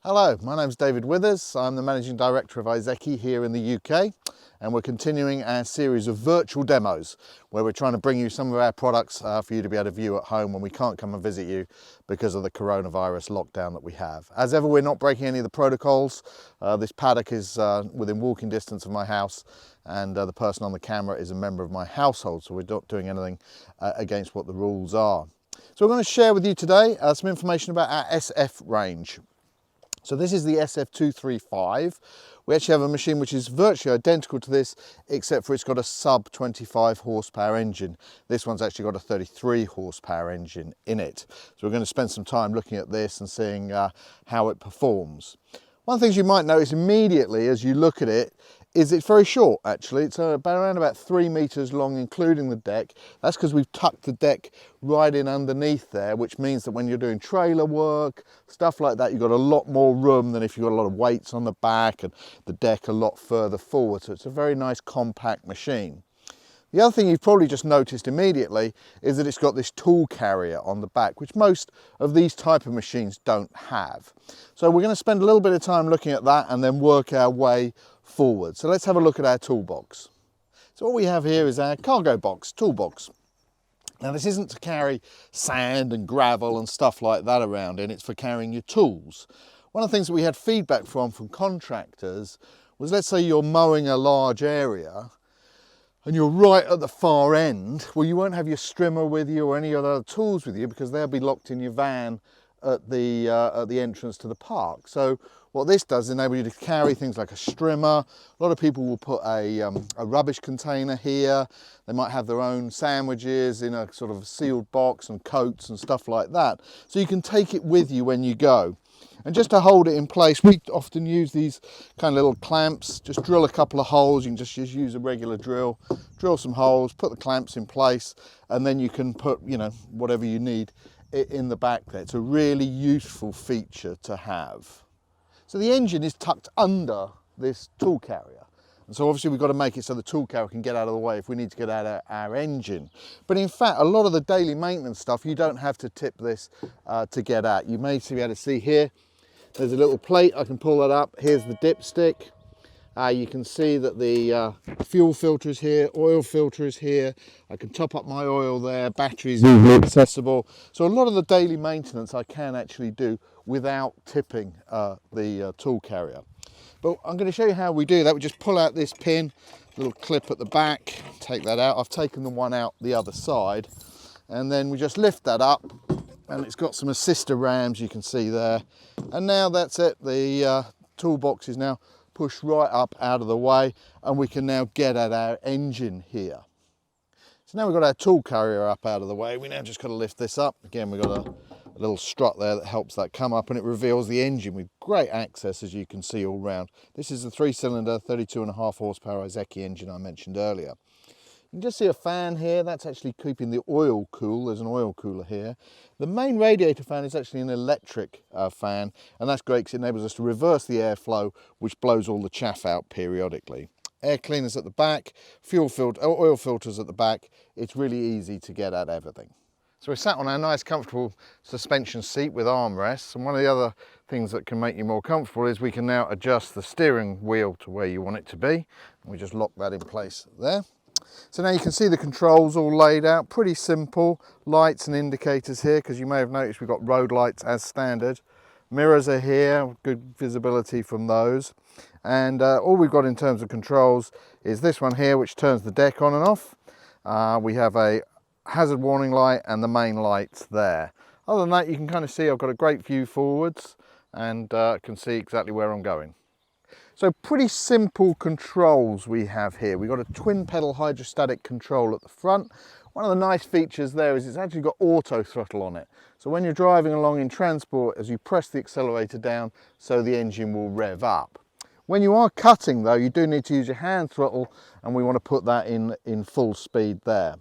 Hello, my name's David Withers. I'm the Managing Director of ISEKI here in the UK, and we're continuing our series of virtual demos where we're trying to bring you some of our products for you to be able to view at home when we can't come and visit you because of the coronavirus lockdown that we have. As ever, we're not breaking any of the protocols. This paddock is within walking distance of my house, and the person on the camera is a member of my household, so we're not doing anything against what the rules are. So we're going to share with you today some information about our SF range. So this is the SF235. We actually have a machine which is virtually identical to this, except for it's got a sub 25 horsepower engine. This one's actually got a 33 horsepower engine in it. So we're going to spend some time looking at this and seeing how it performs. One of the things you might notice immediately as you look at it is it's very short actually. It's around about 3 meters long, including the deck. That's because we've tucked the deck right in underneath there, which means that when you're doing trailer work, stuff like that, you've got a lot more room than if you've got a lot of weights on the back and the deck a lot further forward. So it's a very nice compact machine. The other thing you've probably just noticed immediately is that it's got this tool carrier on the back, which most of these type of machines don't have. So we're going to spend a little bit of time looking at that and then work our way forward. So let's have a look at our toolbox. So what we have here is our cargo box, toolbox. Now this isn't to carry sand and gravel and stuff like that around in, it's for carrying your tools. One of the things that we had feedback from contractors was, let's say you're mowing a large area and you're right at the far end, well, you won't have your strimmer with you or any other tools with you because they'll be locked in your van at the entrance to the park. So what this does enable you to carry things like a strimmer. A lot of people will put a rubbish container here. They might have their own sandwiches in a sort of sealed box and coats and stuff like that. So you can take it with you when you go. And just to hold it in place, we often use these kind of little clamps. Just drill a couple of holes. You can just use a regular drill some holes, put the clamps in place, and then you can put, you know, whatever you need in the back there. It's a really useful feature to have. So the engine is tucked under this tool carrier. And so obviously we've got to make it so the tool carrier can get out of the way if we need to get out our engine. But in fact, a lot of the daily maintenance stuff, you don't have to tip this to get out. You may be able to see here, there's a little plate. I can pull that up. Here's the dipstick. You can see that the fuel filter is here, oil filter is here. I can top up my oil there, batteries easily accessible. So a lot of the daily maintenance I can actually do without tipping the tool carrier. But I'm going to show you how we do that. We just pull out this pin, little clip at the back, take that out. I've taken the one out the other side, and then we just lift that up, and it's got some assister rams you can see there. And now that's it. The toolbox is now pushed right up out of the way, and we can now get at our engine here. So now we've got our tool carrier up out of the way. We now just got to lift this up. Again, we've got a little strut there that helps that come up, and it reveals the engine with great access, as you can see all round. This is the 3-cylinder 32.5 horsepower ISEKI engine I mentioned earlier. You can just see a fan here. That's actually keeping the oil cool. There's an oil cooler here. The main radiator fan is actually an electric fan, and that's great because it enables us to reverse the airflow, which blows all the chaff out periodically. Air cleaners at the back, oil filters at the back. It's really easy to get at everything. So we're sat on our nice comfortable suspension seat with armrests, and one of the other things that can make you more comfortable is we can now adjust the steering wheel to where you want it to be. And we just lock that in place there. So now you can see the controls all laid out, pretty simple. Lights and indicators here, because you may have noticed we've got road lights as standard. Mirrors are here, good visibility from those. And all we've got in terms of controls is this one here, which turns the deck on and off. We have a hazard warning light and the main lights there. Other than that, you can kind of see I've got a great view forwards and can see exactly where I'm going. So pretty simple controls we have here. We've got a twin pedal hydrostatic control at the front. One of the nice features there is it's actually got auto throttle on it. So when you're driving along in transport, as you press the accelerator down, so the engine will rev up. When you are cutting though, you do need to use your hand throttle, and we want to put that in full speed there.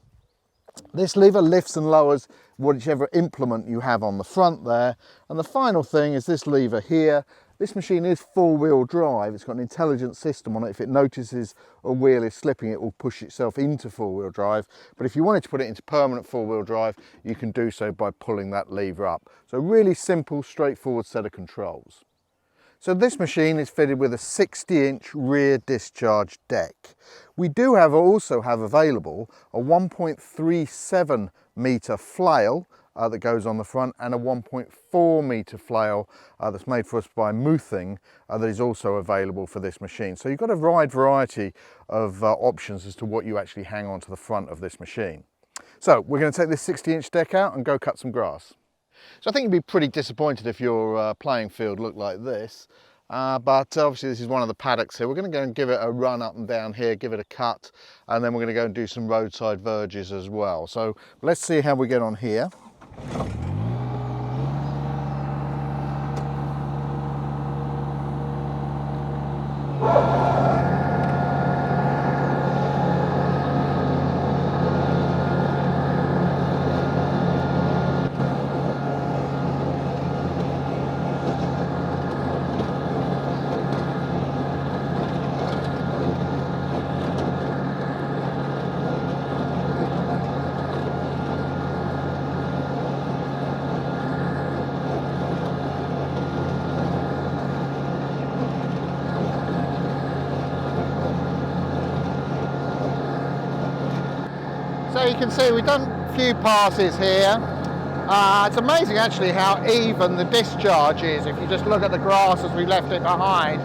This lever lifts and lowers whichever implement you have on the front there. And the final thing is this lever here. This machine is four-wheel drive. It's got an intelligent system on it. If it notices a wheel is slipping, it will push itself into four-wheel drive. But if you wanted to put it into permanent four-wheel drive, you can do so by pulling that lever up. So really simple, straightforward set of controls. So this machine is fitted with a 60-inch rear discharge deck. We do also have available a 1.37 metre flail that goes on the front, and a 1.4 metre flail that's made for us by Muthing that is also available for this machine. So you've got a wide variety of options as to what you actually hang on to the front of this machine. So we're going to take this 60-inch deck out and go cut some grass. So I think you'd be pretty disappointed if your playing field looked like this. But obviously this is one of the paddocks here. We're going to go and give it a run up and down here, give it a cut, and then we're going to go and do some roadside verges as well. So let's see how we get on here. So you can see we've done a few passes here. It's amazing actually how even the discharge is. If you just look at the grass as we left it behind,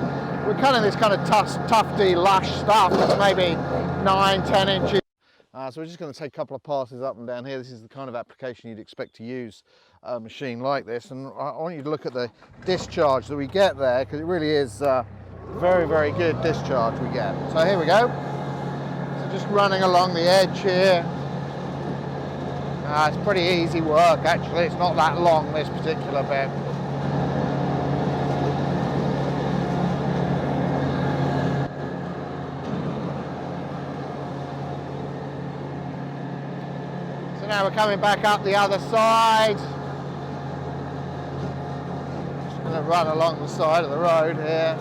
we're kind of this kind of tufty, lush stuff that's maybe 9-10 inches. So we're just going to take a couple of passes up and down here. This is the kind of application you'd expect to use a machine like this. And I want you to look at the discharge that we get there, because it really is very, very good discharge we get. So here we go. So just running along the edge here. It's pretty easy work actually, it's not that long, this particular bit. So now we're coming back up the other side. Just going to run along the side of the road here.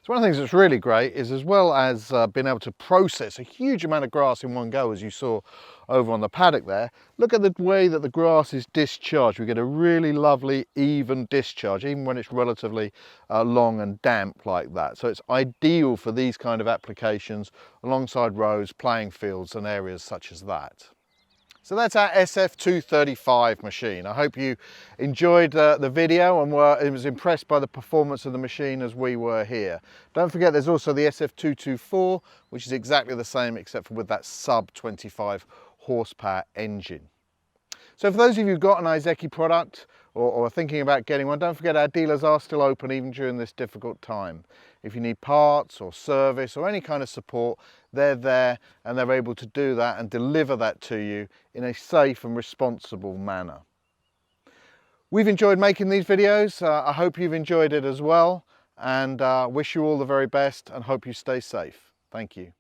So one of the things that's really great is, as well as being able to process a huge amount of grass in one go, as you saw over on the paddock there, look at the way that the grass is discharged. We get a really lovely even discharge, even when it's relatively long and damp like that. So it's ideal for these kind of applications alongside roads, playing fields and areas such as that. So that's our SF235 machine. I hope you enjoyed the video and was impressed by the performance of the machine as we were here. Don't forget there's also the SF224, which is exactly the same except for with that sub 25 horsepower engine. So for those of you who've got an ISEKI product or are thinking about getting one, don't forget our dealers are still open even during this difficult time. If you need parts or service or any kind of support, they're there and they're able to do that and deliver that to you in a safe and responsible manner. We've enjoyed making these videos. I hope you've enjoyed it as well, and wish you all the very best and hope you stay safe. Thank you.